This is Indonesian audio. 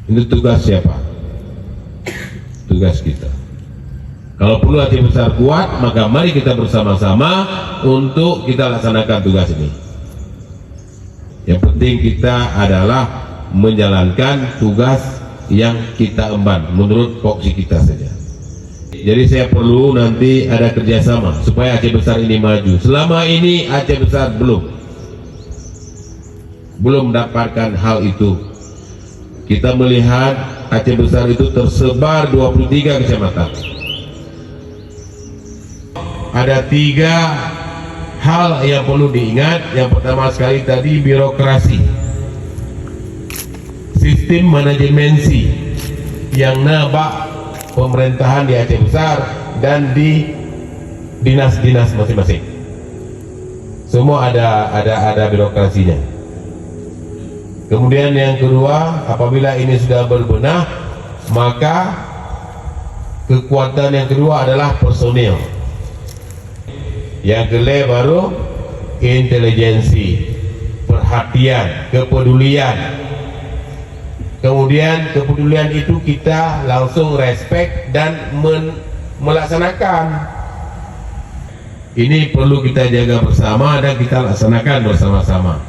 Itu tugas siapa? Tugas kita. Kalau perlu Aceh Besar kuat, maka mari kita bersama-sama untuk kita laksanakan tugas ini. Yang penting kita adalah menjalankan tugas yang kita emban menurut porsi kita saja. Jadi saya perlu nanti ada kerjasama supaya Aceh Besar ini maju. Selama ini Aceh Besar belum mendapatkan hal itu. Kita melihat Aceh Besar itu tersebar 23 kecamatan. Ada 3 hal yang perlu diingat. Yang pertama sekali tadi birokrasi, sistem manajemensi yang nabak pemerintahan di Aceh Besar dan di dinas-dinas masing-masing. Semua ada birokrasinya. Kemudian yang kedua, apabila ini sudah berbenah, maka kekuatan yang kedua adalah personil. Yang kedua baru intelijensi, perhatian, kepedulian. Kemudian kepedulian itu kita langsung respect dan melaksanakan. Ini perlu kita jaga bersama dan kita laksanakan bersama-sama.